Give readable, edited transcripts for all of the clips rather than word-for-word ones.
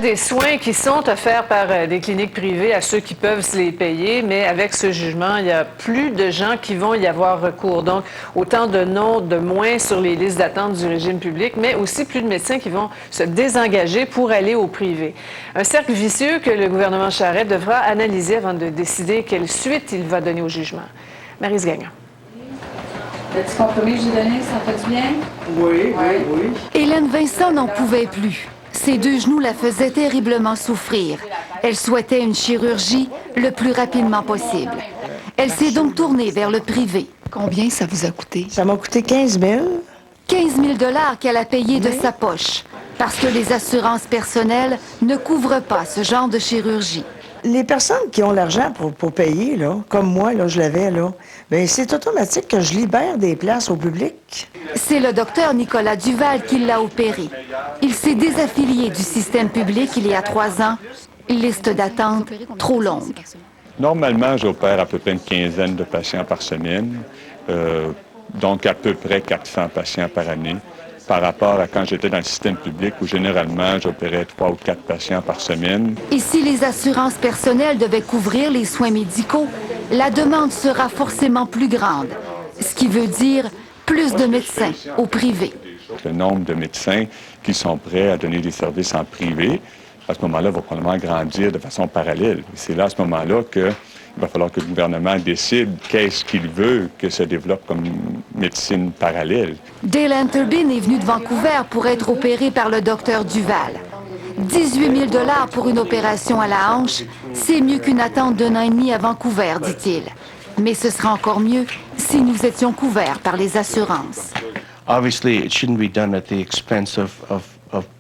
Des soins qui sont offerts par des cliniques privées à ceux qui peuvent se les payer, mais avec ce jugement, il y a plus de gens qui vont y avoir recours. Donc, autant de noms de moins sur les listes d'attente du régime public, mais aussi plus de médecins qui vont se désengager pour aller au privé. Un cercle vicieux que le gouvernement Charest devra analyser avant de décider quelle suite il va donner au jugement. Maryse Gagnon. Le petit compromis que j'ai donné, ça fait du bien? Oui. Hélène Vincent n'en pouvait plus. Ses deux genoux la faisaient terriblement souffrir. Elle souhaitait une chirurgie le plus rapidement possible. Elle s'est donc tournée vers le privé. Combien ça vous a coûté? Ça m'a coûté 15 000. 15 000 $ qu'elle a payé de sa poche, parce que les assurances personnelles ne couvrent pas ce genre de chirurgie. Les personnes qui ont l'argent pour payer, là, comme moi, là, je l'avais, là, bien, c'est automatique que je libère des places au public. C'est le docteur Nicolas Duval qui l'a opéré. Il s'est désaffilié du système public il y a 3 ans. Liste d'attente trop longue. Normalement, j'opère à peu près une quinzaine de patients par semaine, donc à peu près 400 patients par année, par rapport à quand j'étais dans le système public où généralement j'opérais 3 ou 4 patients par semaine. Et si les assurances personnelles devaient couvrir les soins médicaux, la demande sera forcément plus grande, ce qui veut dire plus de médecins au privé. Le nombre de médecins qui sont prêts à donner des services en privé, à ce moment-là, va probablement grandir de façon parallèle. C'est là, à ce moment-là, qu'il va falloir que le gouvernement décide qu'est-ce qu'il veut que se développe comme médecine parallèle. Dale Turbin est venu de Vancouver pour être opéré par le docteur Duval. 18 000 $ pour une opération à la hanche, c'est mieux qu'une attente d'1 an et demi à Vancouver, dit-il. Mais ce sera encore mieux si nous étions couverts par les assurances. Obviously, it shouldn't be done at the expense of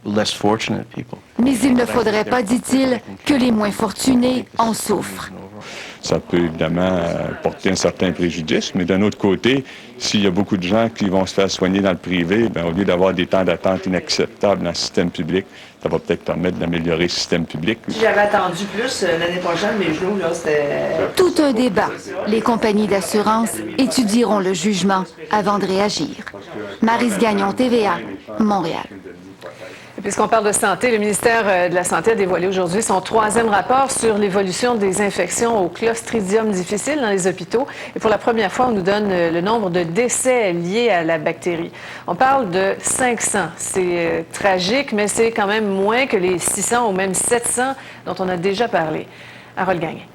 less fortunate people. Mais il ne faudrait pas, dit-il, que les moins fortunés en souffrent. Ça peut évidemment porter un certain préjudice, mais d'un autre côté, s'il y a beaucoup de gens qui vont se faire soigner dans le privé, bien, au lieu d'avoir des temps d'attente inacceptables dans le système public, ça va peut-être permettre d'améliorer le système public. Si j'avais attendu plus l'année prochaine, mes genoux, là, c'était... Tout un débat. Les compagnies d'assurance étudieront le jugement avant de réagir. Maryse Gagnon, TVA, Montréal. Puisqu'on parle de santé, le ministère de la Santé a dévoilé aujourd'hui son 3e rapport sur l'évolution des infections au Clostridium difficile dans les hôpitaux. Et pour la première fois, on nous donne le nombre de décès liés à la bactérie. On parle de 500. C'est tragique, mais c'est quand même moins que les 600 ou même 700 dont on a déjà parlé. Harold Gagné.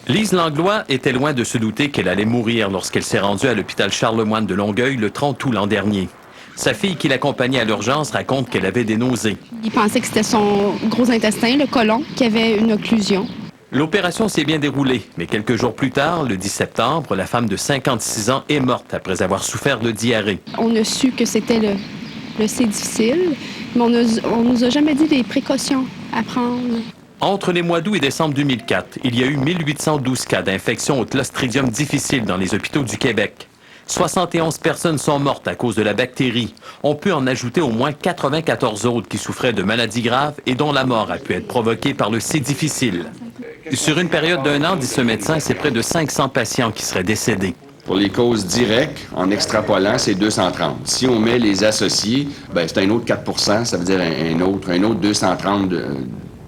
Lise Langlois était loin de se douter qu'elle allait mourir lorsqu'elle s'est rendue à l'hôpital Charlemagne de Longueuil le 30 août l'an dernier. Sa fille qui l'accompagnait à l'urgence raconte qu'elle avait des nausées. Il pensait que c'était son gros intestin, le côlon, qui avait une occlusion. L'opération s'est bien déroulée, mais quelques jours plus tard, le 10 septembre, la femme de 56 ans est morte après avoir souffert de diarrhée. On a su que c'était le C difficile, mais on nous a jamais dit des précautions à prendre. Entre les mois d'août et décembre 2004, il y a eu 1812 cas d'infection au Clostridium difficile dans les hôpitaux du Québec. 71 personnes sont mortes à cause de la bactérie. On peut en ajouter au moins 94 autres qui souffraient de maladies graves et dont la mort a pu être provoquée par le C difficile. Sur une période d'1 an, dit ce médecin, c'est près de 500 patients qui seraient décédés. Pour les causes directes, en extrapolant, c'est 230. Si on met les associés, ben c'est un autre 4 %, ça veut dire un autre 230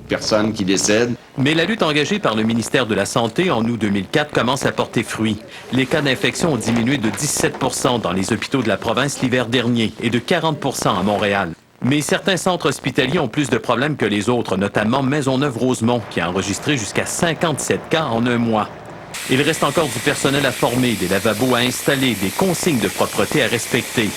personnes qui décèdent. Mais la lutte engagée par le ministère de la Santé en août 2004 commence à porter fruit. Les cas d'infection ont diminué de 17 % dans les hôpitaux de la province l'hiver dernier et de 40 % à Montréal. Mais certains centres hospitaliers ont plus de problèmes que les autres, notamment Maisonneuve-Rosemont, qui a enregistré jusqu'à 57 cas en 1 mois. Il reste encore du personnel à former, des lavabos à installer, des consignes de propreté à respecter.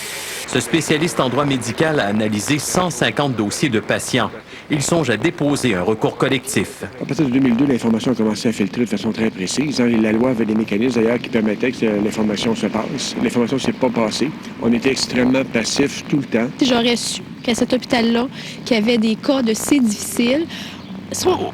Ce spécialiste en droit médical a analysé 150 dossiers de patients. Il songe à déposer un recours collectif. À partir de 2002, l'information a commencé à filtrer de façon très précise. La loi avait des mécanismes d'ailleurs qui permettaient que l'information se passe. L'information ne s'est pas passée. On était extrêmement passifs tout le temps. J'aurais su qu'à cet hôpital-là, qu'il y avait des cas de C difficile,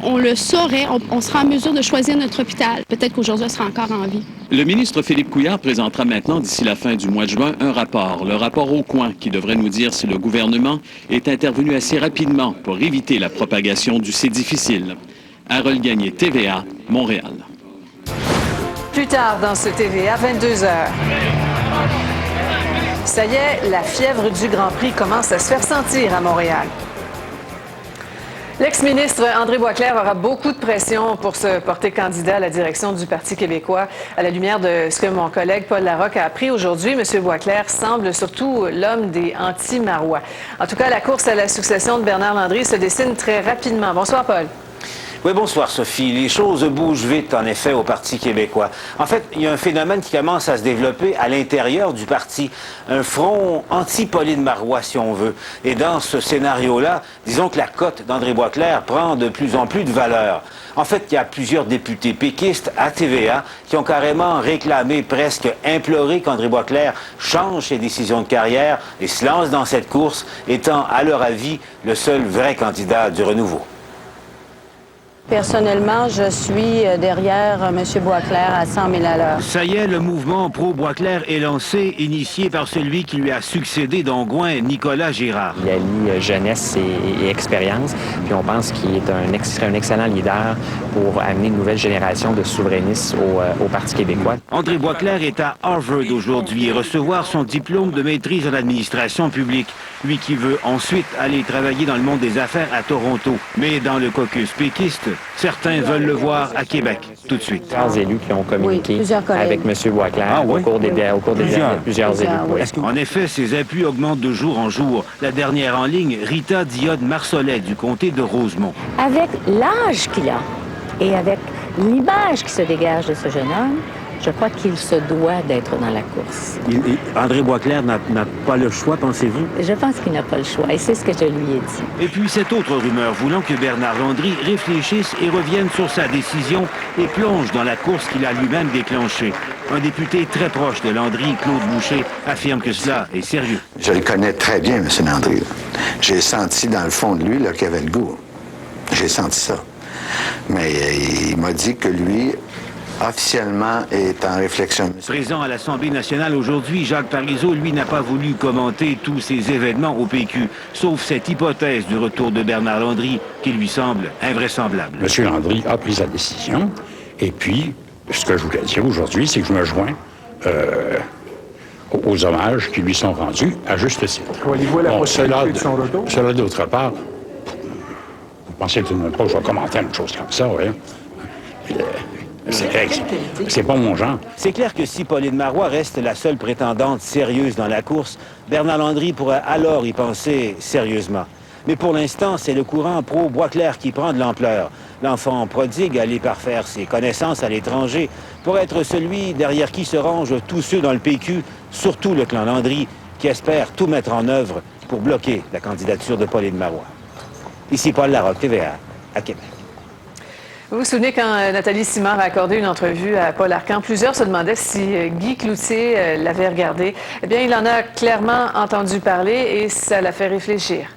on le saurait, on sera en mesure de choisir notre hôpital. Peut-être qu'aujourd'hui, on sera encore en vie. Le ministre Philippe Couillard présentera maintenant, d'ici la fin du mois de juin, un rapport, le rapport Aucoin, qui devrait nous dire si le gouvernement est intervenu assez rapidement pour éviter la propagation du C difficile. Harold Gagné, TVA, Montréal. Plus tard dans ce TVA, 22h. Ça y est, la fièvre du Grand Prix commence à se faire sentir à Montréal. L'ex-ministre André Boisclair aura beaucoup de pression pour se porter candidat à la direction du Parti québécois. À la lumière de ce que mon collègue Paul Larocque a appris aujourd'hui, M. Boisclair semble surtout l'homme des anti-marois. En tout cas, la course à la succession de Bernard Landry se dessine très rapidement. Bonsoir, Paul. Oui, bonsoir Sophie. Les choses bougent vite, en effet, au Parti québécois. En fait, il y a un phénomène qui commence à se développer à l'intérieur du parti. Un front anti-Pauline Marois, si on veut. Et dans ce scénario-là, disons que la cote d'André Boisclair prend de plus en plus de valeur. En fait, il y a plusieurs députés péquistes à TVA qui ont carrément réclamé, presque imploré qu'André Boisclair change ses décisions de carrière et se lance dans cette course, étant, à leur avis, le seul vrai candidat du renouveau. Personnellement, je suis derrière M. Boisclair à 100 000 à l'heure. Ça y est, le mouvement pro-Boisclair est lancé, initié par celui qui lui a succédé d'Angouin, Nicolas Girard. Il allie jeunesse et expérience, puis on pense qu'il est un excellent leader pour amener une nouvelle génération de souverainistes au Parti québécois. André Boisclair est à Harvard aujourd'hui et recevoir son diplôme de maîtrise en administration publique. Lui qui veut ensuite aller travailler dans le monde des affaires à Toronto. Mais dans le caucus péquiste, certains veulent le voir à Québec, tout de suite. Plusieurs élus qui ont communiqué avec M. Boisclair au cours des plusieurs élus. Oui. En effet, ses appuis augmentent de jour en jour. La dernière en ligne, Rita Diode-Marsollet du comté de Rosemont. Avec l'âge qu'il a et avec l'image qui se dégage de ce jeune homme, je crois qu'il se doit d'être dans la course. André Boisclair n'a pas le choix, pensez-vous? Je pense qu'il n'a pas le choix, et c'est ce que je lui ai dit. Et puis cette autre rumeur voulant que Bernard Landry réfléchisse et revienne sur sa décision et plonge dans la course qu'il a lui-même déclenchée. Un député très proche de Landry, Claude Boucher, affirme que cela est sérieux. Je le connais très bien, M. Landry. J'ai senti dans le fond de lui qu'il avait le goût. J'ai senti ça. Mais il m'a dit que lui, officiellement, est en réflexion. Présent à l'Assemblée nationale aujourd'hui, Jacques Parizeau, lui, n'a pas voulu commenter tous ces événements au PQ, sauf cette hypothèse du retour de Bernard Landry qui lui semble invraisemblable. M. Landry a pris sa décision, et puis, ce que je voulais dire aujourd'hui, c'est que je me joins aux hommages qui lui sont rendus à juste titre. Voyez-vous la possibilité de son retour? Cela, d'autre part, vous pensez tout de même pas que je vais commenter une chose comme ça, oui? C'est pas mon genre. C'est clair que si Pauline Marois reste la seule prétendante sérieuse dans la course, Bernard Landry pourrait alors y penser sérieusement. Mais pour l'instant, c'est le courant pro-Boisclair qui prend de l'ampleur. L'enfant prodigue allé parfaire ses connaissances à l'étranger pour être celui derrière qui se rangent tous ceux dans le PQ, surtout le clan Landry, qui espère tout mettre en œuvre pour bloquer la candidature de Pauline Marois. Ici Paul Larocque, TVA, à Québec. Vous vous souvenez quand Nathalie Simard a accordé une entrevue à Paul Arcan, plusieurs se demandaient si Guy Cloutier l'avait regardé. Eh bien, il en a clairement entendu parler et ça l'a fait réfléchir.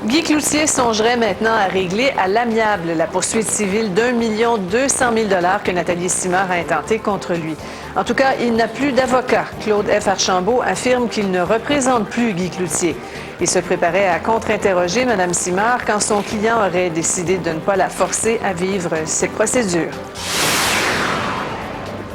Guy Cloutier songerait maintenant à régler à l'amiable la poursuite civile d'1 200 000 $ que Nathalie Simard a intenté contre lui. En tout cas, il n'a plus d'avocat. Claude F. Archambault affirme qu'il ne représente plus Guy Cloutier. Il se préparait à contre-interroger Mme Simard quand son client aurait décidé de ne pas la forcer à vivre cette procédure.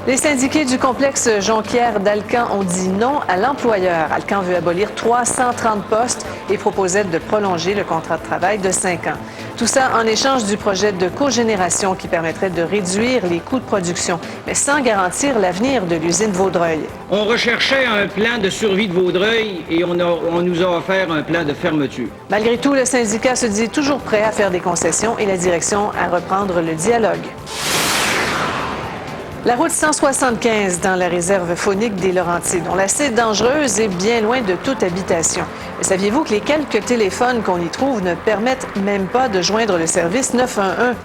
Les syndiqués du complexe Jonquière d'Alcan ont dit non à l'employeur. Alcan veut abolir 330 postes et proposait de prolonger le contrat de travail de 5 ans. Tout ça en échange du projet de cogénération qui permettrait de réduire les coûts de production, mais sans garantir l'avenir de l'usine Vaudreuil. On recherchait un plan de survie de Vaudreuil et on nous a offert un plan de fermeture. Malgré tout, le syndicat se dit toujours prêt à faire des concessions et la direction à reprendre le dialogue. La route 175 dans la réserve faunique des Laurentides. On la sait dangereuse et bien loin de toute habitation. Mais saviez-vous que les quelques téléphones qu'on y trouve ne permettent même pas de joindre le service 911?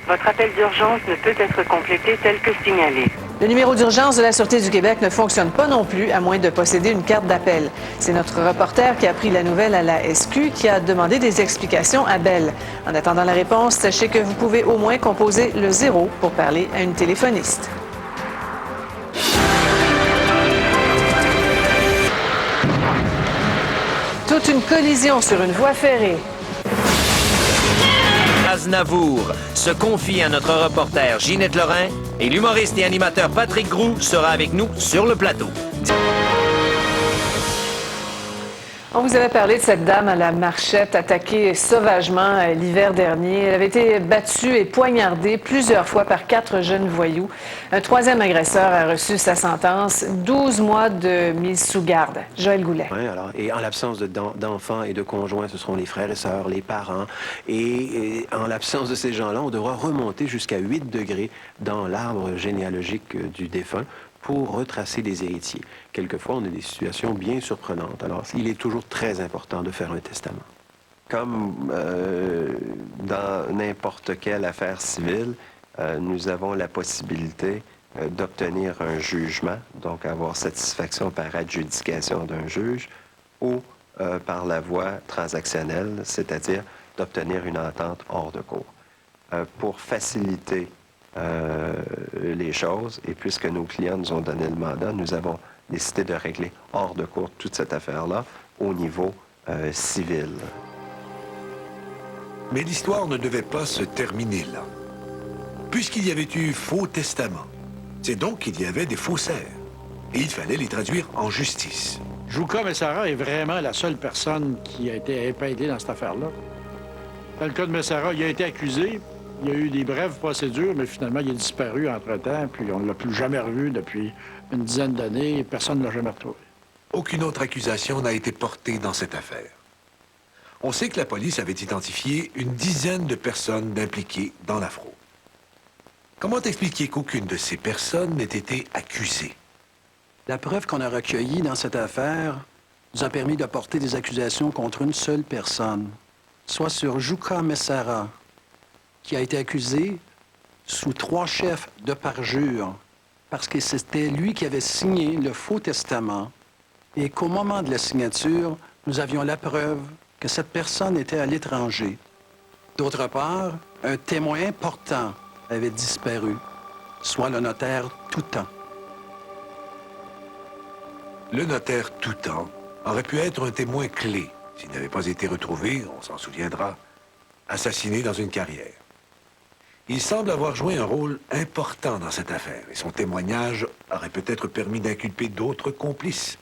Votre appel d'urgence ne peut être complété tel que signalé. Le numéro d'urgence de la Sûreté du Québec ne fonctionne pas non plus, à moins de posséder une carte d'appel. C'est notre reporter qui a pris la nouvelle à la SQ qui a demandé des explications à Bell. En attendant la réponse, sachez que vous pouvez au moins composer le 0 pour parler à une téléphoniste. Toute une collision sur une voie ferrée. Aznavour se confie à notre reporter Ginette Lorrain et l'humoriste et animateur Patrick Groux sera avec nous sur le plateau. On vous avait parlé de cette dame à la marchette attaquée sauvagement l'hiver dernier. Elle avait été battue et poignardée plusieurs fois par 4 jeunes voyous. Un 3e agresseur a reçu sa sentence, 12 mois de mise sous garde. Joël Goulet. Oui, alors, et en l'absence d'enfants et de conjoints, ce seront les frères et sœurs, les parents. Et en l'absence de ces gens-là, on devra remonter jusqu'à 8 degrés dans l'arbre généalogique du défunt pour retracer les héritiers. Quelquefois, on a des situations bien surprenantes. Alors, il est toujours très important de faire un testament. Comme dans n'importe quelle affaire civile, nous avons la possibilité d'obtenir un jugement, donc avoir satisfaction par adjudication d'un juge, ou par la voie transactionnelle, c'est-à-dire d'obtenir une entente hors de cour. Pour faciliter les choses, et puisque nos clients nous ont donné le mandat, nous avons décidé de régler hors de cour toute cette affaire-là au niveau civil. Mais l'histoire ne devait pas se terminer là. Puisqu'il y avait eu faux testament, c'est donc qu'il y avait des faussaires. Et il fallait les traduire en justice. Jouka Messara est vraiment la seule personne qui a été épinglée dans cette affaire-là. Dans le cas de Messara, il a été accusé. Il y a eu des brèves procédures, mais finalement, il a disparu entre-temps, puis on ne l'a plus jamais revu depuis une dizaine d'années, et personne ne l'a jamais retrouvé. Aucune autre accusation n'a été portée dans cette affaire. On sait que la police avait identifié une dizaine de personnes impliquées dans la fraude. Comment expliquer qu'aucune de ces personnes n'ait été accusée? La preuve qu'on a recueillie dans cette affaire nous a permis de porter des accusations contre une seule personne, soit sur Jouka Messara, qui a été accusé sous 3 chefs de parjure, parce que c'était lui qui avait signé le faux testament, et qu'au moment de la signature, nous avions la preuve que cette personne était à l'étranger. D'autre part, un témoin important avait disparu, soit le notaire Toutan. Le notaire Toutan aurait pu être un témoin clé s'il n'avait pas été retrouvé, on s'en souviendra, assassiné dans une carrière. Il semble avoir joué un rôle important dans cette affaire et son témoignage aurait peut-être permis d'inculper d'autres complices.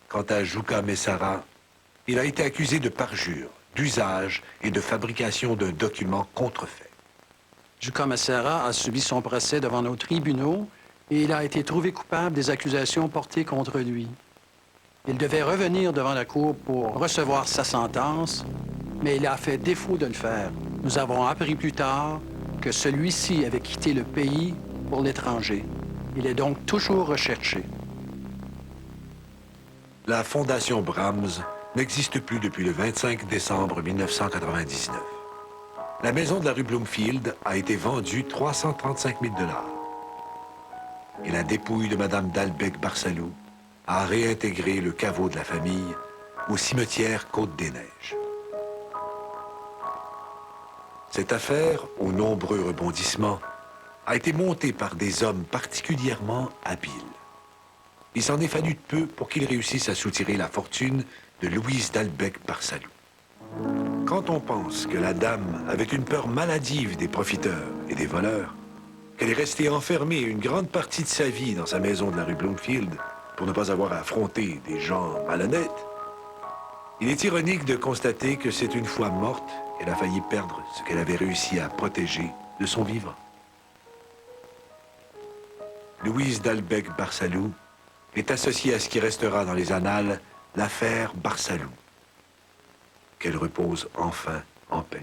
Quant à Jouka Messara, il a été accusé de parjure, d'usage et de fabrication d'un document contrefait. Jouka Messara a subi son procès devant nos tribunaux et il a été trouvé coupable des accusations portées contre lui. Il devait revenir devant la cour pour recevoir sa sentence, mais il a fait défaut de le faire. Nous avons appris plus tard que celui-ci avait quitté le pays pour l'étranger. Il est donc toujours recherché. La Fondation Brahms n'existe plus depuis le 25 décembre 1999. La maison de la rue Bloomfield a été vendue 335 000 $. Et la dépouille de Mme Dalbec-Barsalou a réintégré le caveau de la famille au cimetière Côte-des-Neiges. Cette affaire, aux nombreux rebondissements, a été montée par des hommes particulièrement habiles. Il s'en est fallu peu pour qu'ils réussissent à soutirer la fortune de Louise Dalbec-Barsalou. Quand on pense que la dame avait une peur maladive des profiteurs et des voleurs, qu'elle est restée enfermée une grande partie de sa vie dans sa maison de la rue Bloomfield pour ne pas avoir à affronter des gens malhonnêtes, il est ironique de constater que c'est une fois morte qu'elle a failli perdre ce qu'elle avait réussi à protéger de son vivant. Louise Dalbec-Barsalou est associée à ce qui restera dans les annales l'affaire Barsalou. Qu'elle repose enfin en paix.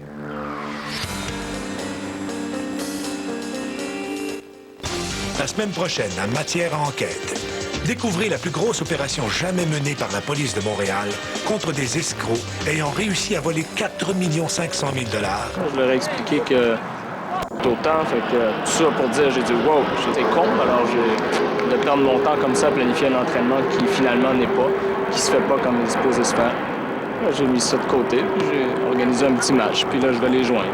La semaine prochaine, à Matière à enquête, découvrez la plus grosse opération jamais menée par la police de Montréal contre des escrocs ayant réussi à voler 4 500 000 $. Je leur ai expliqué que autant, fait que tout ça pour dire, j'ai dit « wow, j'étais con », alors de prendre mon temps comme ça à planifier un entraînement qui finalement n'est pas, qui se fait pas comme il est supposé se faire. Là, j'ai mis ça de côté, puis j'ai organisé un petit match, puis là, je vais les joindre.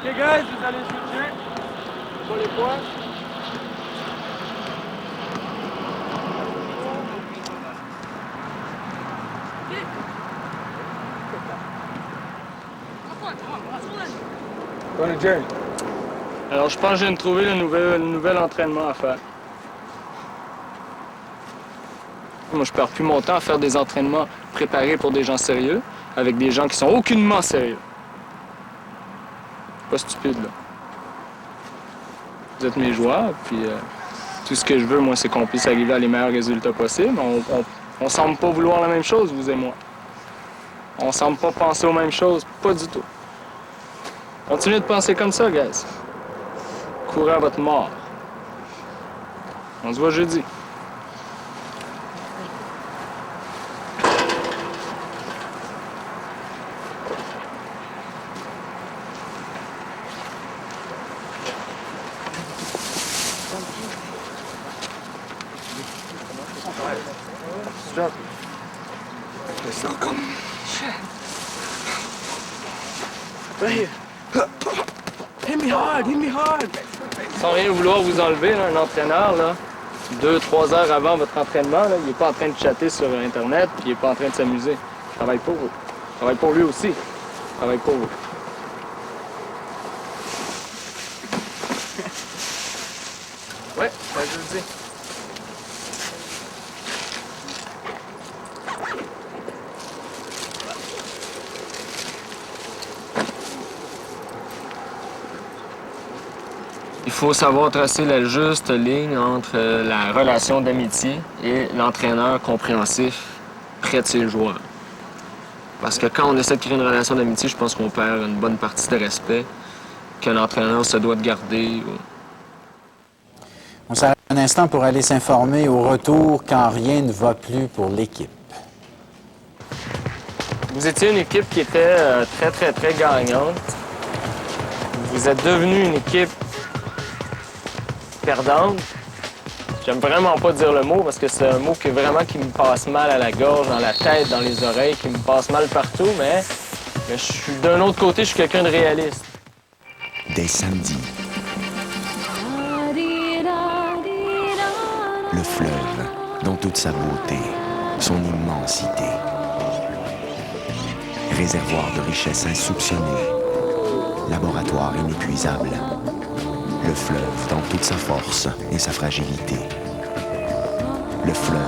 Les gars, vous allez switcher sur les points. Alors, je pense que je viens de trouver le nouvel entraînement à faire. Moi, je perds plus mon temps à faire des entraînements préparés pour des gens sérieux, avec des gens qui sont aucunement sérieux. Pas stupide, là. Vous êtes mes joueurs, puis tout ce que je veux, moi, c'est qu'on puisse arriver à les meilleurs résultats possibles. On semble pas vouloir la même chose, vous et moi. On semble pas penser aux mêmes choses, pas du tout. Continuez de penser comme ça, guys. Courez à votre mort. On se voit jeudi. Right here. Hit me hard, hit me hard. Sans rien vouloir vous enlever, là, un entraîneur, là, 2-3 heures avant votre entraînement, là, il n'est pas en train de chatter sur Internet, puis il n'est pas en train de s'amuser. Je travaille pour vous. Je travaille pour lui aussi. Je travaille pour vous. Ouais, ben, je le dis. Il faut savoir tracer la juste ligne entre la relation d'amitié et l'entraîneur compréhensif près de ses joueurs. Parce que quand on essaie de créer une relation d'amitié, je pense qu'on perd une bonne partie de respect que l'entraîneur se doit de garder. On s'arrête un instant pour aller s'informer au retour quand rien ne va plus pour l'équipe. Vous étiez une équipe qui était très gagnante. Vous êtes devenu une équipe perdante. J'aime vraiment pas dire le mot parce que c'est un mot qui me passe mal à la gorge, dans la tête, dans les oreilles, qui me passe mal partout, mais je suis d'un autre côté, je suis quelqu'un de réaliste. Des samedis. Le fleuve, dans toute sa beauté, son immensité. Réservoir de richesses insoupçonnées. Laboratoire inépuisable. Le fleuve dans toute sa force et sa fragilité. Le fleuve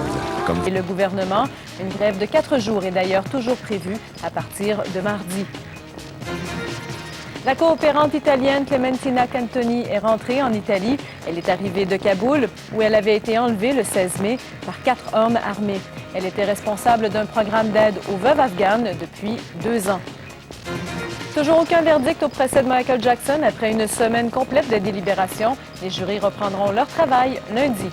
comme... Et le gouvernement, une grève de 4 jours est d'ailleurs toujours prévue à partir de mardi. La coopérante italienne Clementina Cantoni est rentrée en Italie. Elle est arrivée de Kaboul, où elle avait été enlevée le 16 mai par 4 hommes armés. Elle était responsable d'un programme d'aide aux veuves afghanes depuis 2 ans. Toujours aucun verdict au procès de Michael Jackson après une semaine complète de délibération. Les jurys reprendront leur travail lundi.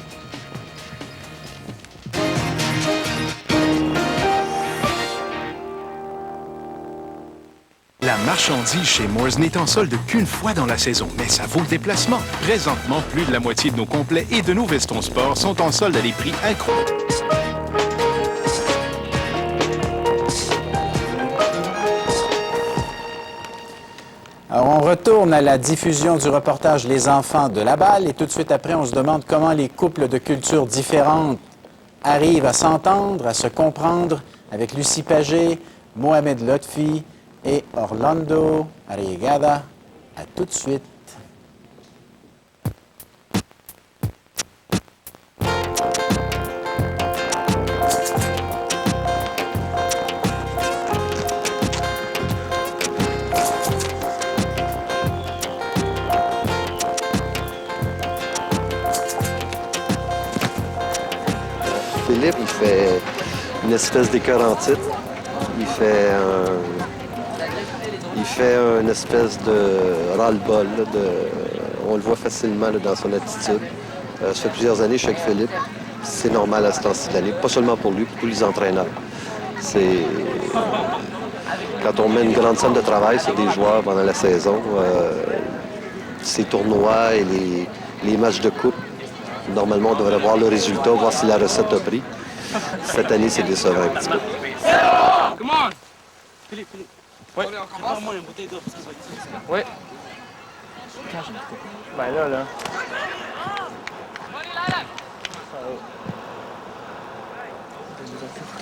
La marchandise chez Moores n'est en solde qu'une fois dans la saison, mais ça vaut le déplacement. Présentement, plus de la moitié de nos complets et de nos vestons sport sont en solde à des prix incroyables. Alors, on retourne à la diffusion du reportage Les enfants de la balle et tout de suite après, on se demande comment les couples de cultures différentes arrivent à s'entendre, à se comprendre avec Lucie Pagé, Mohamed Lotfi et Orlando Arriagada. À tout de suite. Philippe, il fait une espèce d'écart en titre. Il fait une espèce de ras-le-bol. On le voit facilement là, dans son attitude. Ça fait plusieurs années que je suis avec Philippe. C'est normal à ce temps-ci de l'année. Pas seulement pour lui, pour tous les entraîneurs. Quand on met une grande somme de travail sur des joueurs pendant la saison, ces tournois et les matchs de coupe, normalement, on devrait voir le résultat, voir si la recette a pris. Cette année, c'est décevant un petit peu. Come on! Philippe. Oui. Prends-moi une bouteille d'eau parce que ça va être difficile. Oui. Ben là.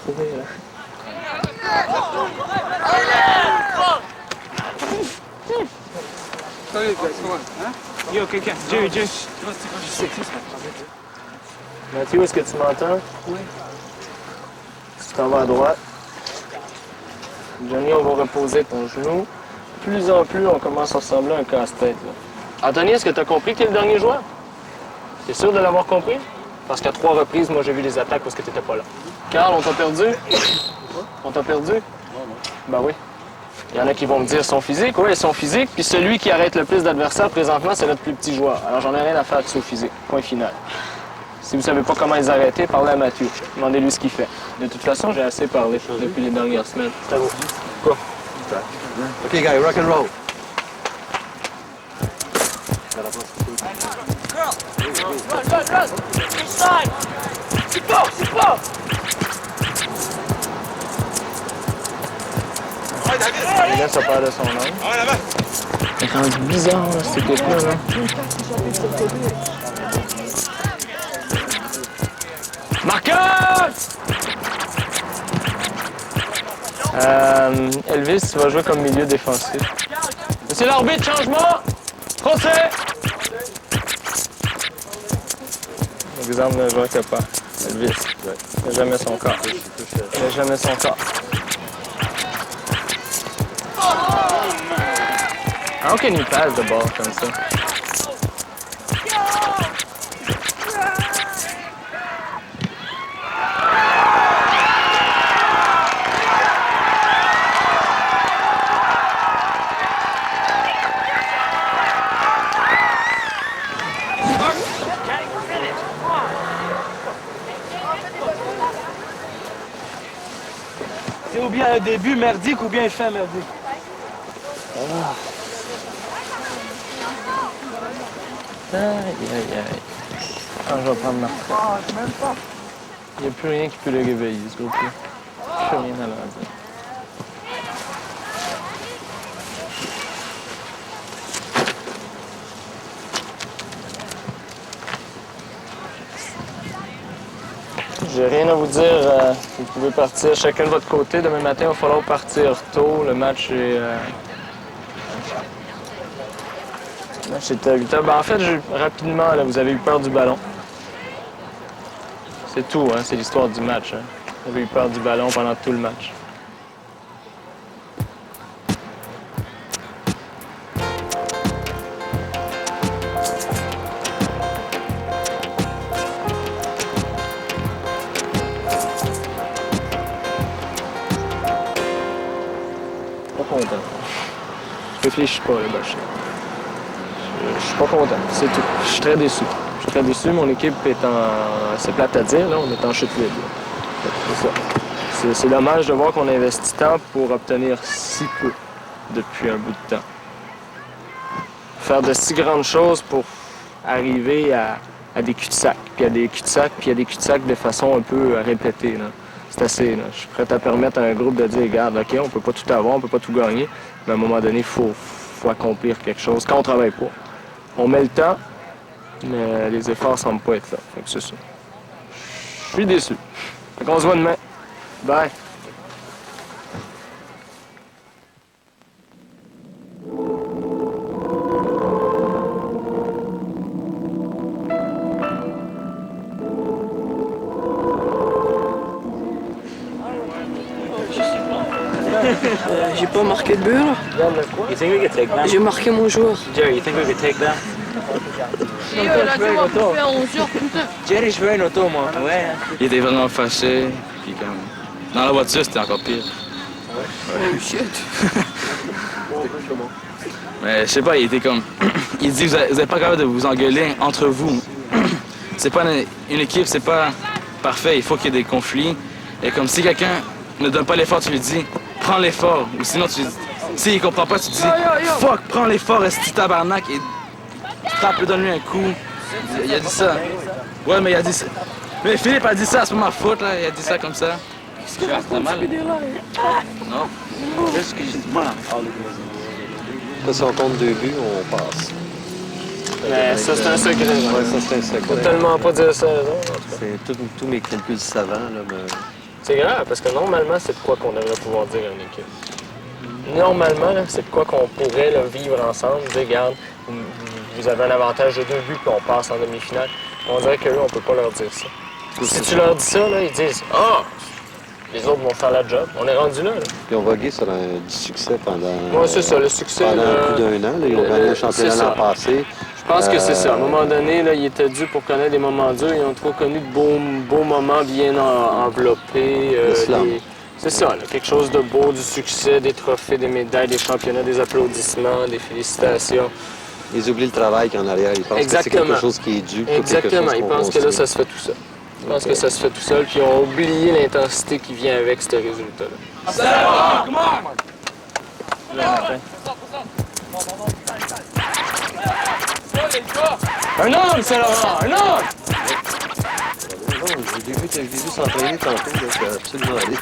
Trouver, là. Salut, guys, come on. Hein? Yo, quelqu'un. Jerry. Mathieu, est-ce que tu m'entends? Oui. t'en vas à droite. Johnny, on va reposer ton genou. Plus en plus, on commence à ressembler à un casse-tête. Anthony, est-ce que tu as compris que tu es le dernier joueur? T'es sûr de l'avoir compris? Parce qu'à 3 reprises, moi, j'ai vu les attaques parce que tu n'étais pas là. Carl, on t'a perdu? On t'a perdu? Ben oui. Il y en a qui vont me dire son physique. Oui, son physique. Puis celui qui arrête le plus d'adversaires présentement, c'est notre plus petit joueur. Alors j'en ai rien à faire de son physique. Point final. Si vous savez pas comment les arrêter, parlez à Mathieu. Demandez-lui ce qu'il fait. De toute façon, j'ai assez parlé depuis les dernières semaines. C'est à vous. Quoi? OK, guys, rock and roll. C'est fort, c'est fort! Il laisse ça perd de son nom. C'est rendu bizarre, là, cette équipe-là. Marcus! Elvis, tu vas jouer comme milieu défensif. Monsieur l'arbitre, changement! Procès! L'exemple d'un joueur qui n'a pas. Elvis. Il n'a jamais son corps. Il n'a jamais son corps. How can you pass the ball comme ça? C'est ou bien un début merdique ou bien une fin merdique. Aïe, aïe, aïe. Ah, je vais prendre ma retraite. Il n'y a plus rien qui peut le réveiller, s'il vous plaît. Plus rien à leur dire. J'ai rien à vous dire. Vous pouvez partir chacun de votre côté. Demain matin, il va falloir partir tôt. Le match est... Le match est à 8 heures. Ben, en fait, rapidement, là, vous avez eu peur du ballon. C'est tout, hein? C'est l'histoire du match. Hein? Vous avez eu peur du ballon pendant tout le match. Pas content. Je réfléchis pas, le bâcher. Je suis pas content, c'est tout. Je suis très déçu. Je suis très déçu. Mon équipe est en... C'est plate à dire, là, on est en chute libre. C'est ça. C'est dommage de voir qu'on investit tant pour obtenir si peu depuis un bout de temps. Faire de si grandes choses pour arriver à des cul-de-sac, puis à des cul-de-sac, puis à des cul-de-sac de façon un peu répétée. Là. C'est assez. Là. Je suis prêt à permettre à un groupe de dire, regarde, OK, on peut pas tout avoir, on peut pas tout gagner, mais à un moment donné, il faut accomplir quelque chose quand on travaille pas. On met le temps, mais les efforts semblent pas être là. Fait que c'est ça. Je suis déçu. Fait qu'on se voit demain. Bye. J'ai pas marqué de but, là. J'ai marqué mon joueur. Jerry, you think we could take them? Jerry, je veux un auto, moi. Ouais. Il était vraiment fâché, puis comme... Dans la voiture, c'était encore pire. Oh shit. Mais je sais pas, il était comme... Il dit, vous êtes pas capable de vous engueuler entre vous. C'est pas une équipe, c'est pas parfait, il faut qu'il y ait des conflits. Et comme si quelqu'un ne donne pas l'effort, tu lui dis, prends l'effort. Ou sinon, tu s'il comprend pas, tu dis, fuck, prends l'effort, est-ce tabarnak, et tape, donne-lui un coup. Il a dit ça. Ouais, mais il a dit ça. Mais Philippe a dit ça, c'est pas ma faute, là. Il a dit ça comme ça. Qu'est-ce que tu mal? Non. Juste que j'ai mal. Si on compte 2 buts, on passe. Mais ça, c'est un secret. Ouais, ça, c'est un secret. Faut tellement pas dire ça. C'est tous mes calculs savants, là, mais... C'est grave, parce que normalement, c'est de quoi qu'on devrait pouvoir dire à une équipe. Normalement, là, c'est de quoi qu'on pourrait là, vivre ensemble, dire, regarde, vous avez un avantage de 2 buts, puis on passe en demi-finale. On dirait qu'eux, on peut pas leur dire ça. Si tu leur dis ça, là, ils disent « Ah! Les autres vont faire la job. On est rendu là. Puis on voguait sur du succès pendant... Oui, c'est ça, le succès. Pendant plus d'un an. Là, ils ont gagné le championnat l'an passé. Je pense que c'est ça. À un moment donné, là, ils étaient durs pour connaître des moments durs. Ils ont trop connu de beaux moments bien enveloppés. C'est ça, là, quelque chose de beau, du succès, des trophées, des médailles, des championnats, des applaudissements, des félicitations. Ils oublient le travail qu'il y a en arrière. Ils pensent que c'est quelque chose qui est dû. Exactement. Ils pensent que là, ça se fait tout seul. Ils pensent que ça se fait tout seul, puis ils ont oublié l'intensité qui vient avec ce résultat-là. Un homme, c'est Laurent! Un homme! J'ai vu s'entraîner tantôt, je vais absolument aller.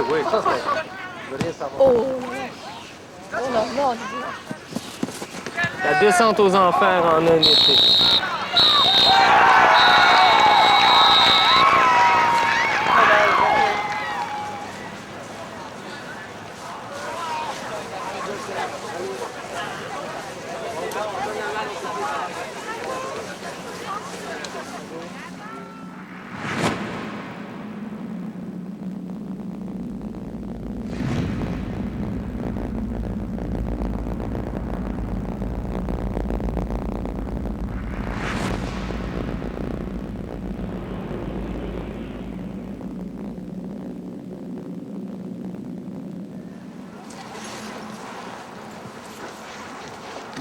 Oui, ça c'est... Je veux rien savoir. La descente aux enfers en un été.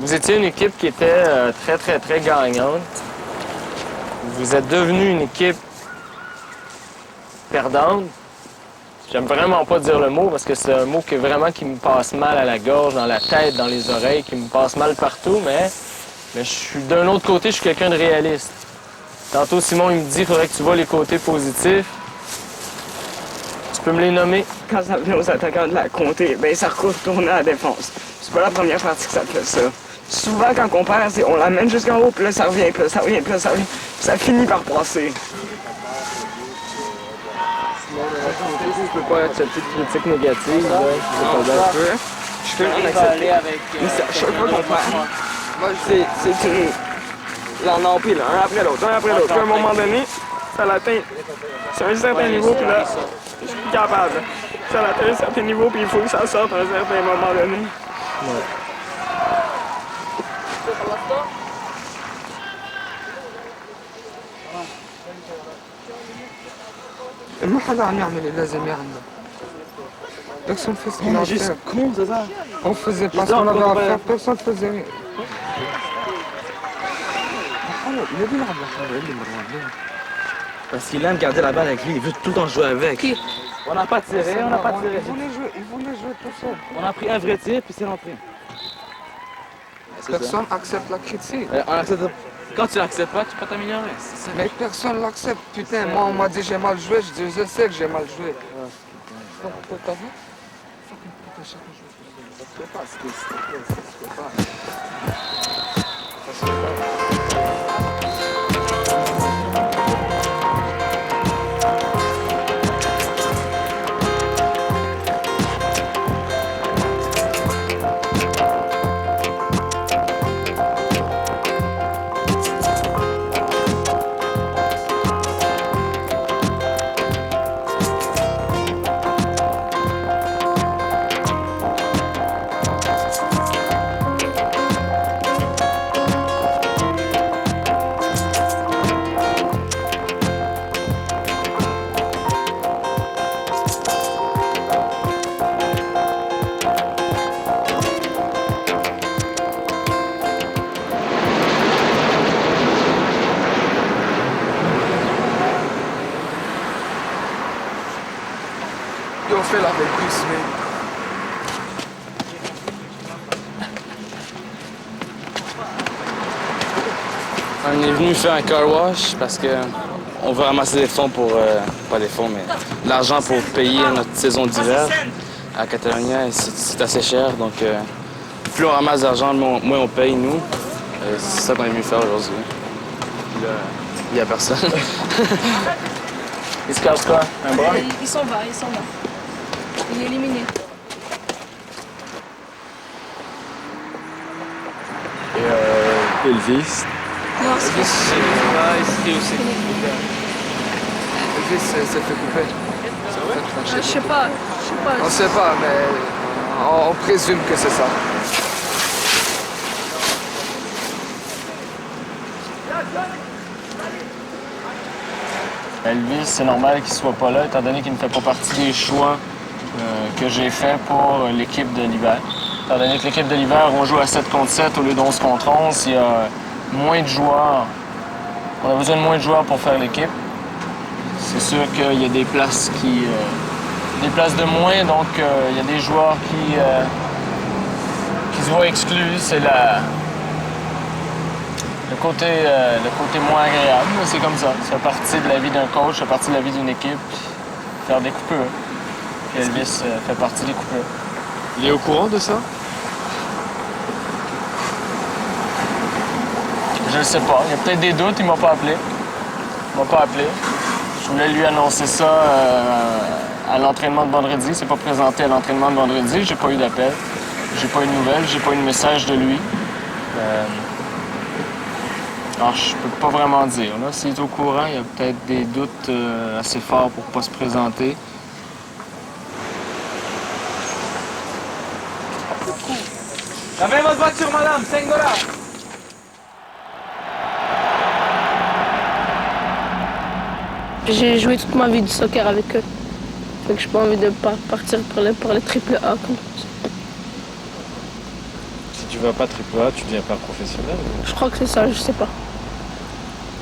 Vous étiez une équipe qui était très gagnante. Vous êtes devenu une équipe perdante. J'aime vraiment pas dire le mot parce que c'est un mot qui me passe mal à la gorge, dans la tête, dans les oreilles, qui me passe mal partout, mais je suis d'un autre côté, je suis quelqu'un de réaliste. Tantôt, Simon, il me dit qu'il faudrait que tu vois les côtés positifs. Tu peux me les nommer? Quand ça vient aux attaquants de la comté, ben ça retourne à la défense. C'est pas la première partie que ça fait ça. Souvent, quand on perd, on l'amène jusqu'en haut, puis là, ça revient, puis là, ça revient, puis là, ça revient. Puis ça finit par passer. Je peux pas accepter de critiques négatives. Je peux l'accepter. Mais c'est à chaque fois qu'on perd, c'est une... Là, on empile, un après l'autre. Puis à un moment donné, ça l'atteint. C'est un certain niveau, puis là, je suis plus capable. Ça l'atteint un certain niveau, puis il faut que ça sorte à un certain moment donné. Ouais. ما حدا عم يعمل اللي لازم يعمله. Personne fait ce qu'il a à faire. Con, c'est ça. On faisait pas ce qu'on avait à faire, personne ne faisait rien. Parce qu'il aime garder la balle avec lui, il veut tout le temps jouer avec. On n'a pas tiré, Il voulait jouer tout seul. On a pris un vrai tir, puis c'est rentré. Personne accepte la critique. Quand tu l'acceptes pas, tu peux t'améliorer. Mais personne l'accepte. Putain, moi, on m'a dit j'ai mal joué. Je dis, je sais que j'ai mal joué. T'as vu? fais là avec Bruce Wayne. On est venu faire un car wash parce qu'on veut ramasser des fonds pour, pas des fonds, mais de l'argent pour payer notre saison d'hiver à Catalonia. C'est assez cher, donc plus on ramasse d'argent, moins on paye, nous. C'est ça qu'on est venu faire aujourd'hui. Il n'y a personne. Il se casse quoi? Un bras? Il s'en va. Il est éliminé. Et Elvis? Non, c'est Elvis, c'est aussi. Elvis s'est fait couper. Je sais pas. On sait pas, mais on présume que c'est ça. Elvis, c'est normal qu'il soit pas là, étant donné qu'il ne fait pas partie des choix que j'ai fait pour l'équipe de l'hiver. Étant donné que l'équipe de l'hiver, on joue à 7 contre 7 au lieu de 11 contre 11, il y a moins de joueurs. On a besoin de moins de joueurs pour faire l'équipe. C'est sûr qu'il y a des places des places de moins, donc il y a des joueurs qui se voient exclus. C'est le côté moins agréable, mais c'est comme ça. Ça fait partie de la vie d'un coach, ça fait partie de la vie d'une équipe. Faire des coupures. Puis Elvis fait partie des coupures. Il est au courant de ça? Je ne sais pas. Il y a peut-être des doutes, il m'a pas appelé. Je voulais lui annoncer ça à l'entraînement de vendredi. Il s'est pas présenté à l'entraînement de vendredi. J'ai pas eu d'appel. J'ai pas eu de nouvelles. J'ai pas eu de message de lui. Alors, je peux pas vraiment dire. S'il est au courant, il y a peut-être des doutes assez forts pour pas se présenter. Lavez votre voiture, madame, 5 $. J'ai joué toute ma vie du soccer avec eux. Fait que j'ai pas envie de partir pour le triple A comme ça. Si tu vas pas triple A, tu deviens pas professionnel? Je crois que c'est ça, je sais pas.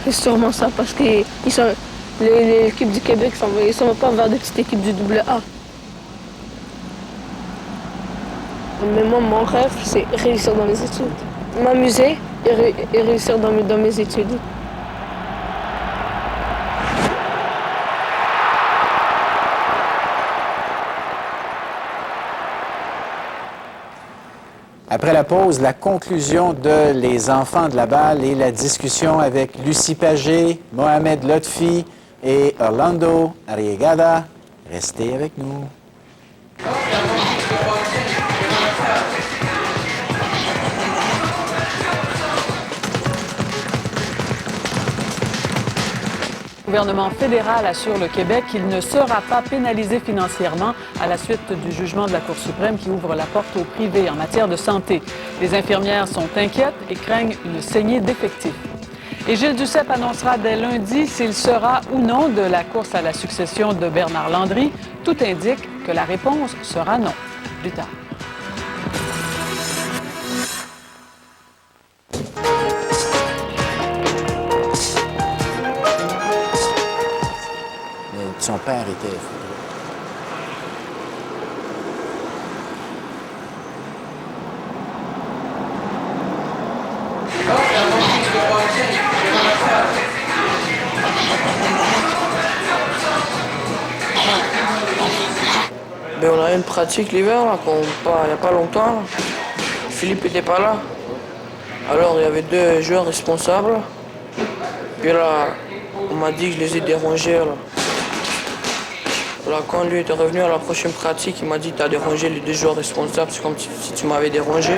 C'est sûrement ça, parce que l'équipe du Québec, ils s'en vont pas vers des petites équipes du double A. Mais moi, mon rêve, c'est réussir dans mes études. M'amuser et réussir dans mes études. Après la pause, la conclusion de Les Enfants de la balle et la discussion avec Lucie Pagé, Mohamed Lotfi et Orlando Arriegada. Restez avec nous. Le gouvernement fédéral assure le Québec qu'il ne sera pas pénalisé financièrement à la suite du jugement de la Cour suprême qui ouvre la porte au privé en matière de santé. Les infirmières sont inquiètes et craignent une saignée d'effectifs. Et Gilles Duceppe annoncera dès lundi s'il sera ou non de la course à la succession de Bernard Landry. Tout indique que la réponse sera non. Plus tard. Son père était effondré. Ben, on a eu une pratique l'hiver, il n'y a pas longtemps. Là. Philippe n'était pas là. Alors il y avait 2 joueurs responsables. Puis là, on m'a dit que je les ai dérangés. Là, quand lui était revenu à la prochaine pratique, il m'a dit t'as dérangé les 2 joueurs responsables, c'est comme si tu m'avais dérangé.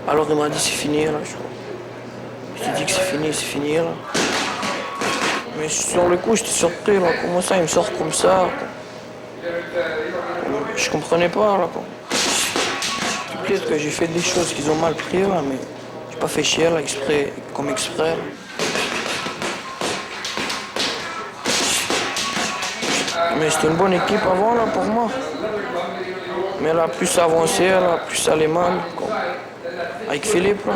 Alors il m'a dit c'est fini. Là. Je lui ai dit que c'est fini. Là. Mais sur le coup, j'étais surpris. Là. Comment ça, il me sort comme ça? Je comprenais pas. Là, quoi. Peut-être que j'ai fait des choses qu'ils ont mal pris, là, mais j'ai pas fait chier là, exprès. Là. Mais c'était une bonne équipe avant là, pour moi. Mais là, plus ça avançait, là, plus ça allait mal. Quoi. Avec Philippe. Là.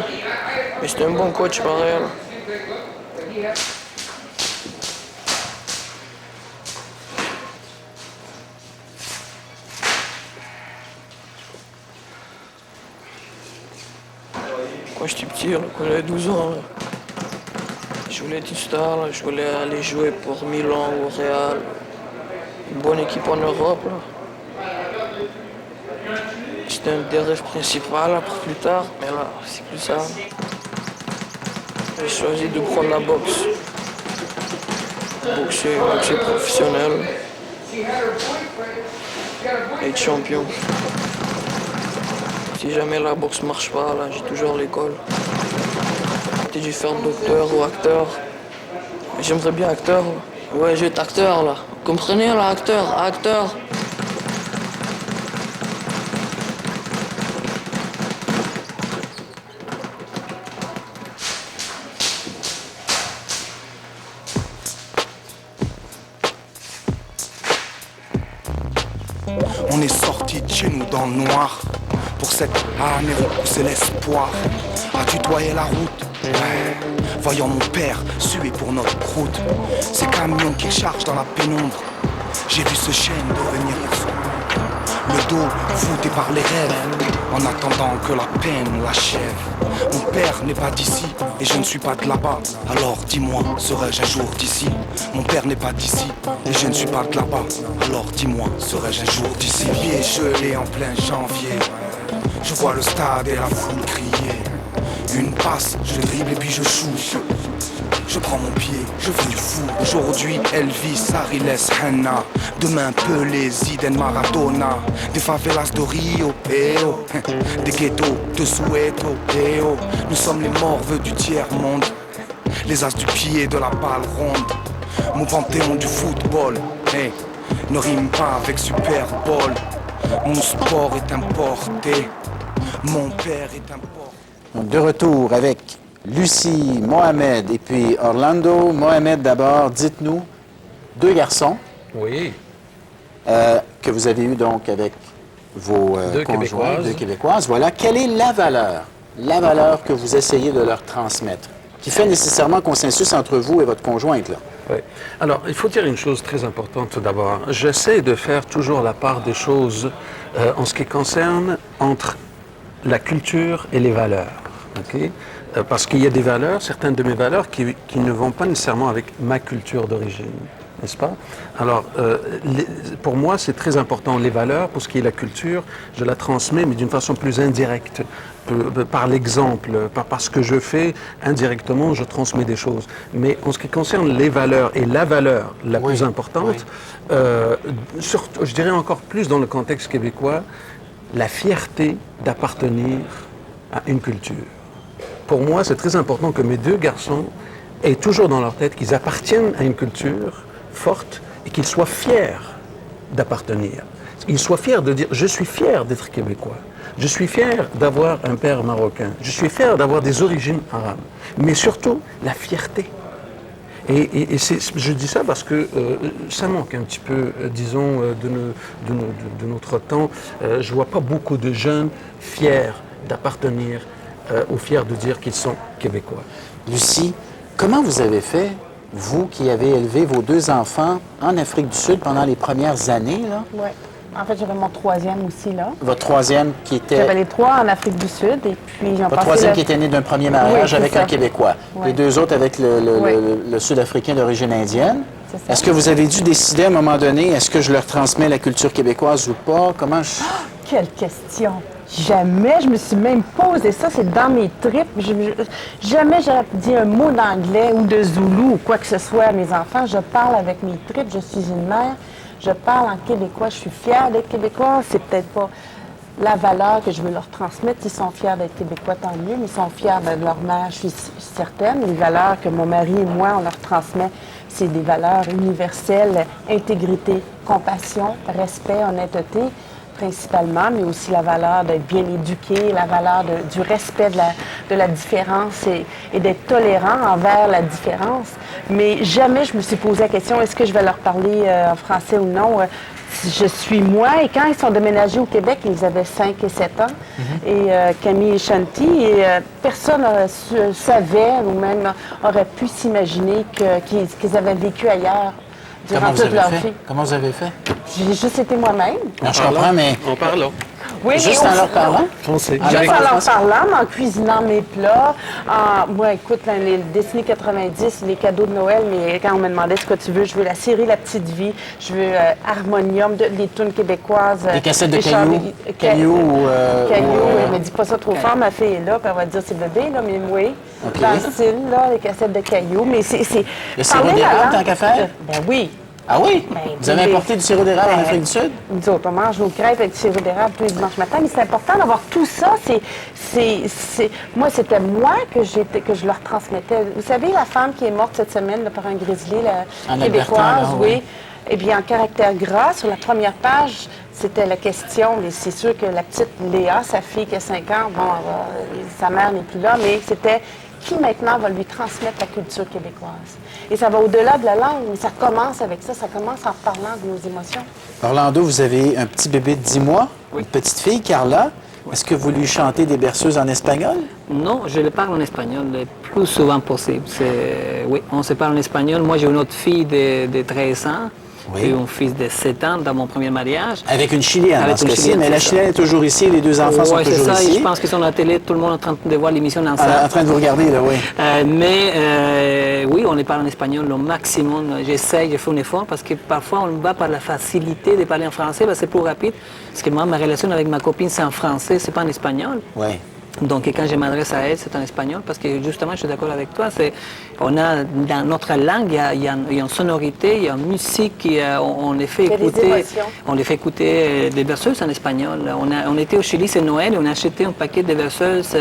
Mais c'était un bon coach pareil. Là. petit, là, quand j'avais 12 ans. Là. Je voulais être une star, là. Je voulais aller jouer pour Milan ou Real. Une bonne équipe en Europe. C'était un des rêves principaux là, pour plus tard, mais là, c'est plus ça. J'ai choisi de prendre la boxe. Boxer professionnel. Être champion. Si jamais la boxe marche pas, là, j'ai toujours l'école. J'ai dû faire docteur ou acteur. J'aimerais bien acteur. Là. Ouais, je vais être acteur là. Vous comprenez là, acteur. On est sorti de chez nous dans le noir. Pour cette Amérique où c'est l'espoir. À tutoyer la route. Ouais. Voyant mon père suer pour notre croûte. Ces camions qui chargent dans la pénombre. J'ai vu ce chêne devenir le dos voûté par les rêves. En attendant que la peine l'achève. Mon père n'est pas d'ici et je ne suis pas de là-bas. Alors dis-moi, serai-je un jour d'ici? Mon père n'est pas d'ici et je ne suis pas de là-bas. Alors dis-moi, serai-je un jour d'ici? Pieds gelés en plein janvier. Je vois le stade et la foule crier. Une passe, je dribble et puis je shoot. Je prends mon pied, je fais du fou. Aujourd'hui, Elvis, Ariles, Henna. Demain, Pelé, Zidane, Maradona. Des favelas de Rio, eh oh. Des ghettos de Soweto, eh oh. Nous sommes les morveux du tiers-monde. Les as du pied de la balle ronde. Mon panthéon du football, hey, ne rime pas avec Super Bowl. Mon sport est importé. Mon père est importé. De retour avec Lucie, Mohamed et puis Orlando. Mohamed, d'abord, dites-nous, 2 garçons. Oui. Que vous avez eu donc avec vos conjoints, 2 Québécoises. Voilà. Quelle est la valeur que vous essayez de leur transmettre, qui fait nécessairement consensus entre vous et votre conjointe, là? Oui. Alors, il faut dire une chose très importante tout d'abord. J'essaie de faire toujours la part des choses en ce qui concerne entre la culture et les valeurs. Okay? Parce qu'il y a des valeurs, certaines de mes valeurs, qui ne vont pas nécessairement avec ma culture d'origine, n'est-ce pas? Alors, pour moi, c'est très important. Les valeurs, pour ce qui est la culture, je la transmets, mais d'une façon plus indirecte. Par l'exemple, par ce que je fais, indirectement, je transmets des choses. Mais en ce qui concerne les valeurs et la valeur la plus importante, surtout, je dirais encore plus dans le contexte québécois, la fierté d'appartenir à une culture. Pour moi, c'est très important que mes 2 garçons aient toujours dans leur tête qu'ils appartiennent à une culture forte et qu'ils soient fiers d'appartenir. Qu'ils soient fiers de dire « je suis fier d'être québécois ». Je suis fier d'avoir un père marocain. Je suis fier d'avoir des origines arabes. Mais surtout, la fierté. Et je dis ça parce que ça manque un petit peu, disons, de notre temps. Je ne vois pas beaucoup de jeunes fiers d'appartenir ou fiers de dire qu'ils sont québécois. Lucie, comment vous avez fait, vous qui avez élevé vos 2 enfants en Afrique du Sud pendant les premières années, là? Oui. En fait, j'avais mon 3e aussi, là. Votre 3e qui était... J'avais les 3 en Afrique du Sud, et puis... Votre 3e qui était né d'un premier mariage avec un Québécois. Oui. Les 2 autres avec le Sud-Africain d'origine indienne. Est-ce que vous avez dû décider à un moment donné, est-ce que je leur transmets la culture québécoise ou pas? Comment je... Quelle question! Jamais, je me suis même posé ça, c'est dans mes tripes. Jamais j'aurais dit un mot d'anglais ou de zoulou ou quoi que ce soit à mes enfants. Je parle avec mes tripes, je suis une mère. Je parle en québécois, je suis fière d'être québécois. C'est peut-être pas la valeur que je veux leur transmettre. Ils sont fiers d'être québécois, tant mieux, mais ils sont fiers de leur mère, je suis certaine. Les valeurs que mon mari et moi, on leur transmet, c'est des valeurs universelles, intégrité, compassion, respect, honnêteté, principalement, mais aussi la valeur d'être bien éduqué, la valeur du respect de la différence et d'être tolérant envers la différence. Mais jamais je me suis posé la question, est-ce que je vais leur parler en français ou non? Je suis moi, et quand ils sont déménagés au Québec, ils avaient 5 et 7 ans, et Camille et Shanti, et personne ne savait ou même aurait pu s'imaginer qu'ils avaient vécu ailleurs durant toute leur vie. Comment vous avez fait? J'ai juste été moi-même. Je comprends, mais... On parle là. Oui, juste en leur parlant? Français. Juste en leur parlant, mais en cuisinant mes plats. Moi, écoute, dans les décennies 90, les cadeaux de Noël, mais quand on me demandait ce que tu veux, je veux la série La Petite Vie, je veux Harmonium, les tunes québécoises. Des cassettes de Caillou. Caillou ou... Elle me dit pas ça trop fort, ma fille est là, puis elle va dire c'est bébé, là, mais oui. Okay. Dans le style, là, les cassettes de Caillou. Mais c'est. Le sirop d'érable, tant qu'à faire? Ben oui. Ah oui? Ben, vous avez apporté du sirop d'érable en Afrique du Sud? Nous autres, on mange nos crêpes avec du sirop d'érable tous les dimanches matin, mais c'est important d'avoir tout ça. Moi, c'était moi que je leur transmettais. Vous savez, la femme qui est morte cette semaine là, par un grizzly, la québécoise, oui. Eh bien, en caractère gras, sur la première page, c'était la question, mais c'est sûr que la petite Léa, sa fille qui a 5 ans, bon, sa mère n'est plus là, mais c'était qui maintenant va lui transmettre la culture québécoise. Et ça va au-delà de la langue, mais ça commence avec ça, ça commence en parlant de nos émotions. Orlando, vous avez un petit bébé de 10 mois, une petite fille, Carla. Est-ce que vous lui chantez des berceuses en espagnol? Non, je le parle en espagnol le plus souvent possible. Oui, on se parle en espagnol. Moi, j'ai une autre fille de 13 ans. J'ai un fils de 7 ans dans mon premier mariage. Avec une Chilienne, en ce cas-ci, mais la Chilienne est toujours ici, les deux enfants sont toujours ça, ici. Je pense qu'ils sont à la télé, tout le monde est en train de voir l'émission ensemble. En train de vous regarder, là, oui. Oui, on les parle en espagnol au maximum. J'essaie, je fais un effort parce que parfois on va par la facilité de parler en français, parce que c'est plus rapide. Parce que moi, ma relation avec ma copine, c'est en français, c'est pas en espagnol. Oui. Donc, quand je m'adresse à elle, c'est en espagnol, parce que justement, je suis d'accord avec toi, on a, dans notre langue, il y a une sonorité, il y a une musique, on les fait écouter des berceuses en espagnol. On était au Chili, c'est Noël, et on a acheté un paquet de berceuses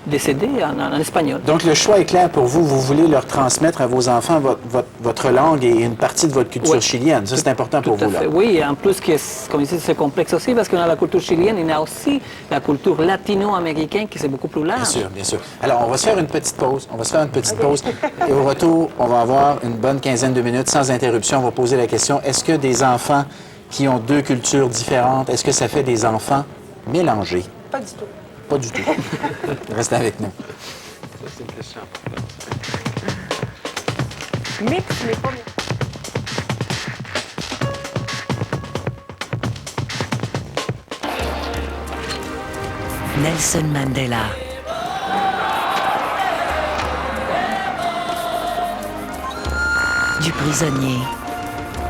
des CD en espagnol. Donc, le choix est clair pour vous. Vous voulez leur transmettre à vos enfants votre langue et une partie de votre culture chilienne. Ça, c'est important pour vous, là. Oui, en plus, comme je dis, c'est complexe aussi, parce qu'on a la culture chilienne, il y a aussi la culture latino-américaine, qui c'est beaucoup plus large. Bien sûr, bien sûr. Alors, on va se faire une petite pause. Et au retour, on va avoir une bonne quinzaine de minutes sans interruption. On va poser la question, est-ce que des enfants qui ont deux cultures différentes, est-ce que ça fait des enfants mélangés? Pas du tout. Pas du tout. Restez avec nous. Ça, c'est une question importante. Mix, mais pas Nelson Mandela. Du prisonnier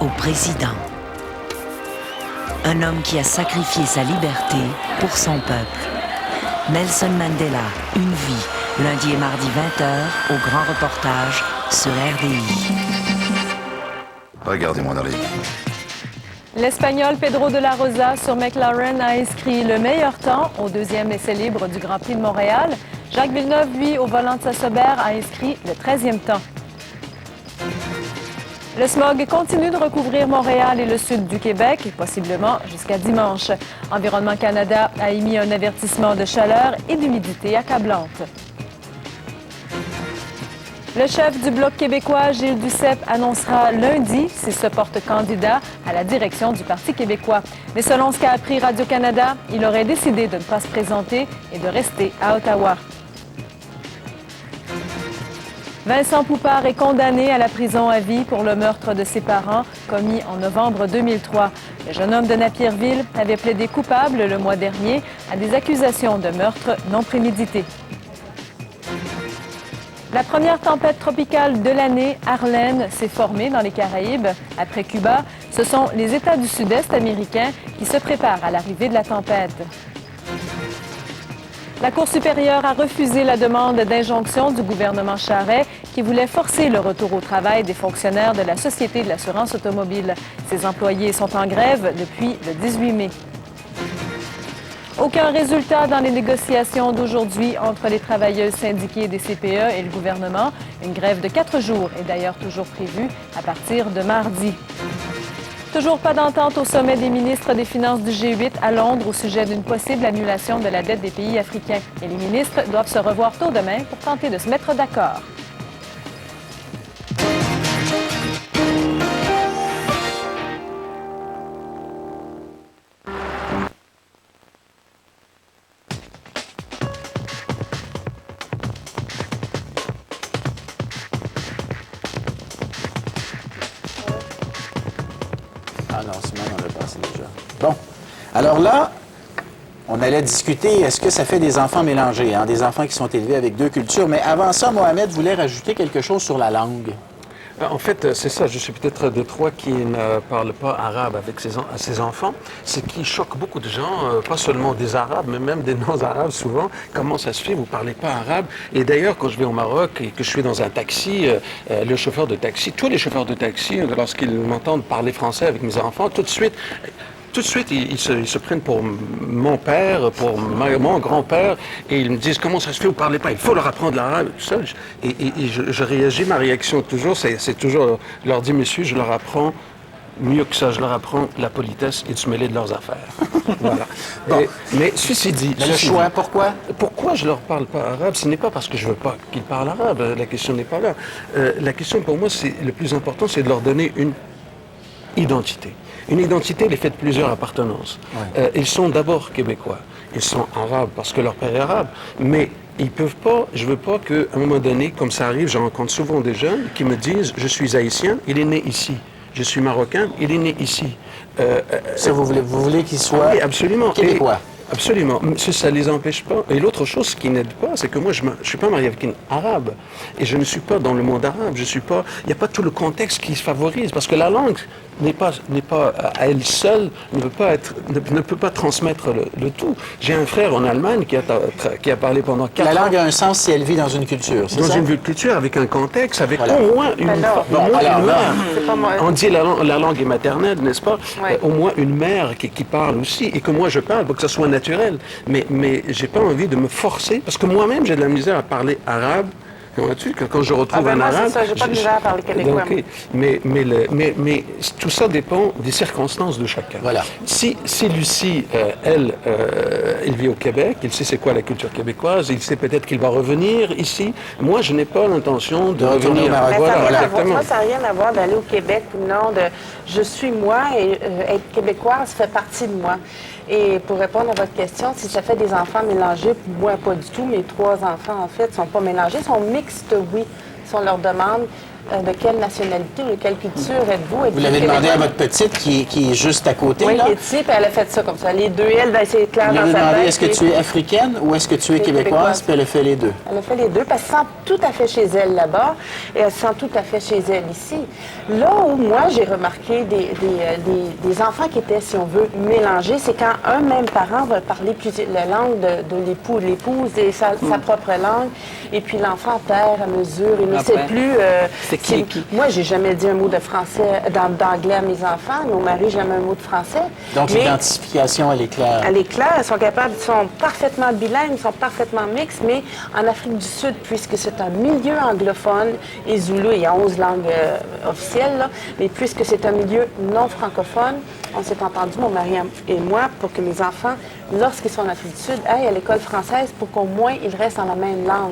au président. Un homme qui a sacrifié sa liberté pour son peuple. Nelson Mandela, une vie, lundi et mardi 20h, au grand reportage sur RDI. Regardez-moi dans les yeux. L'Espagnol Pedro de la Rosa sur McLaren a inscrit le meilleur temps au deuxième essai libre du Grand Prix de Montréal. Jacques Villeneuve, lui, au volant de sa Sauber, a inscrit le 13e temps. Le smog continue de recouvrir Montréal et le sud du Québec, possiblement jusqu'à dimanche. Environnement Canada a émis un avertissement de chaleur et d'humidité accablante. Le chef du Bloc québécois, Gilles Duceppe, annoncera lundi s'il se porte candidat à la direction du Parti québécois. Mais selon ce qu'a appris Radio-Canada, il aurait décidé de ne pas se présenter et de rester à Ottawa. Vincent Poupard est condamné à la prison à vie pour le meurtre de ses parents commis en novembre 2003. Le jeune homme de Napierville avait plaidé coupable le mois dernier à des accusations de meurtre non prémédité. La première tempête tropicale de l'année, Arlene, s'est formée dans les Caraïbes. Après Cuba, ce sont les États du Sud-Est américain qui se préparent à l'arrivée de la tempête. La Cour supérieure a refusé la demande d'injonction du gouvernement Charest qui voulait forcer le retour au travail des fonctionnaires de la Société de l'assurance automobile. Ces employés sont en grève depuis le 18 mai. Aucun résultat dans les négociations d'aujourd'hui entre les travailleuses syndiquées des CPE et le gouvernement. Une grève de 4 jours est d'ailleurs toujours prévue à partir de mardi. Toujours pas d'entente au sommet des ministres des Finances du G8 à Londres au sujet d'une possible annulation de la dette des pays africains. Et les ministres doivent se revoir tôt demain pour tenter de se mettre d'accord. Ah non, Simone, on l'a passé déjà. Bon. Alors là, On allait discuter, est-ce que ça fait des enfants mélangés, hein, des enfants qui sont élevés avec deux cultures. Mais avant ça, Mohamed voulait rajouter quelque chose sur la langue. En fait, c'est ça. Je suis peut-être de trois qui ne parle pas arabe avec ses enfants. Ce qui choque beaucoup de gens, pas seulement des Arabes, mais même des non-Arabes souvent. Comment ça se fait, vous ne parlez pas arabe? Et d'ailleurs, quand je vais au Maroc et que je suis dans un taxi, le chauffeur de taxi, tous les chauffeurs de taxi, lorsqu'ils m'entendent parler français avec mes enfants, tout de suite, ils se prennent pour mon père, pour mon grand-père, et ils me disent comment ça se fait, vous ne parlez pas, il faut leur apprendre l'arabe, tout ça. Et je réagis, ma réaction toujours, c'est toujours, je leur dis, monsieur, je leur apprends mieux que ça, je leur apprends la politesse et de se mêler de leurs affaires. Voilà. Bon. Mais ceci dit... Le choix, pourquoi? Pourquoi je ne leur parle pas arabe? Ce n'est pas parce que je ne veux pas qu'ils parlent arabe, la question n'est pas là. La question pour moi, le plus important, c'est de leur donner une identité. Une identité, elle est faite de plusieurs appartenances. Ouais. Ils sont d'abord québécois. Ils sont arabes parce que leur père est arabe. Mais ils peuvent pas, je veux pas qu'à un moment donné, comme ça arrive, je rencontre souvent des jeunes qui me disent « Je suis haïtien, il est né ici. Je suis marocain, il est né ici. » Ça, vous voulez qu'il soit oui, absolument. québécois? Absolument. Ça ne les empêche pas. Et l'autre chose qui n'aide pas, c'est que moi, je ne suis pas marié avec une arabe. Et je ne suis pas dans le monde arabe. Il n'y a pas tout le contexte qui se favorise. Parce que la langue n'est pas à elle seule, ne peut pas transmettre le tout. J'ai un frère en Allemagne qui a parlé pendant 4 ans. La langue a un sens si elle vit dans une culture, c'est ça? Dans une culture, avec un contexte, avec au moins une mère. On dit la langue est maternelle, n'est-ce pas? Ouais. Au moins une mère qui parle aussi, et que moi je parle pour que ça soit naturel. Mais j'ai pas envie de me forcer, parce que moi-même j'ai de la misère à parler arabe. Quand je retrouve un arabe... c'est ça, j'ai pas de misère à parler québécois. Okay. Mais tout ça dépend des circonstances de chacun. Voilà. Si Lucie, elle vit au Québec, il sait c'est quoi la culture québécoise, il sait peut-être qu'il va revenir ici. Moi, je n'ai pas l'intention de revenir. Voilà, exactement. Moi, ça n'a rien à voir d'aller au Québec ou non. Je suis moi et être québécoise fait partie de moi. Et pour répondre à votre question, si ça fait des enfants mélangés, moi, pas du tout. Mes 3 enfants, en fait, ne sont pas mélangés, sont mixtes, oui. Si on leur demande de quelle nationalité ou de quelle culture êtes-vous? Vous l'avez demandé à votre petite qui est juste à côté, oui, là? qui est ici, puis elle a fait ça comme ça. Les deux, c'est clair dans sa tête. Vous avez demandé est-ce que tu es africaine ou est-ce que tu es québécoise, puis elle a fait les deux? Elle a fait les deux, parce qu'elle se sent tout à fait chez elle là-bas, et elle se sent tout à fait chez elle ici. Là où moi, j'ai remarqué des enfants qui étaient, si on veut, mélangés, c'est quand un même parent va parler la langue de l'époux, de l'épouse, et sa propre langue, et puis l'enfant perd à mesure, il ne sait plus... Moi, j'ai jamais dit un mot de français, d'anglais à mes enfants. Mon mari, jamais un mot de français. Donc, l'identification, elle est claire. Elle est claire. Ils sont capables, ils sont parfaitement bilingues, ils sont parfaitement mixtes, mais en Afrique du Sud, puisque c'est un milieu anglophone, et Zoulou, il y a 11 langues officielles, là, mais puisque c'est un milieu non francophone, on s'est entendu, mon mari et moi, pour que mes enfants, lorsqu'ils sont en Afrique du Sud, aillent à l'école française pour qu'au moins ils restent dans la même langue.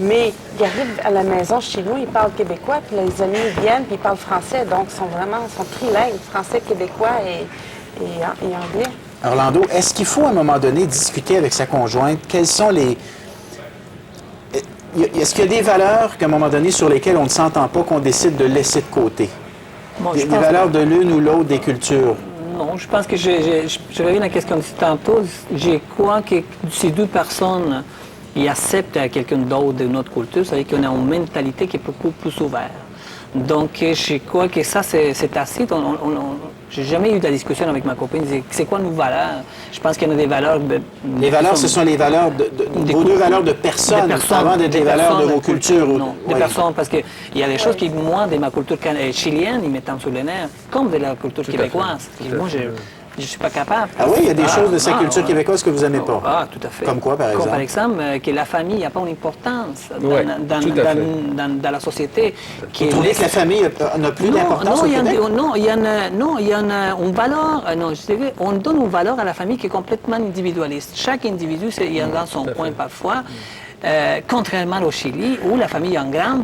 Mais ils arrivent à la maison chez nous, ils parlent québécois, puis les amis viennent, puis ils parlent français. Donc, ils sont trilingues, français, québécois et anglais. Orlando, est-ce qu'il faut, à un moment donné, discuter avec sa conjointe? Quelles sont les... Est-ce qu'il y a des valeurs qu'à un moment donné, sur lesquelles on ne s'entend pas, qu'on décide de laisser de côté? Bon, des valeurs de l'une ou l'autre des cultures? Non, je pense que je reviens à la question de tantôt. Je crois que ces deux personnes... Ils acceptent quelqu'un d'autre d'une autre culture, c'est-à-dire qu'on a une mentalité qui est beaucoup plus ouverte. Donc, je crois que ça, c'est assez. J'ai jamais eu de discussion avec ma copine. C'est quoi nos valeurs? Je pense qu'il y en a des valeurs... Les valeurs, ce sont les valeurs vos deux valeurs de personnes, avant d'être les valeurs de vos cultures. Non, des personnes, parce qu'il y a des choses qui, moi, de ma culture chilienne, ils m'étendent sur les nerfs, comme de la culture québécoise. Moi, je ne suis pas capable. Ah oui, il y a des choses de sa culture québécoise que vous n'aimez pas. Ah, tout à fait. Comme quoi, par exemple? Comme par exemple, que la famille n'a pas une importance dans la société. Vous trouvez que la famille n'a plus d'importance au Québec? Non, il y a une valeur, je dirais, on donne une valeur à la famille qui est complètement individualiste. Chaque individu, il y a dans son coin parfois. Contrairement au Chili, où la famille en grande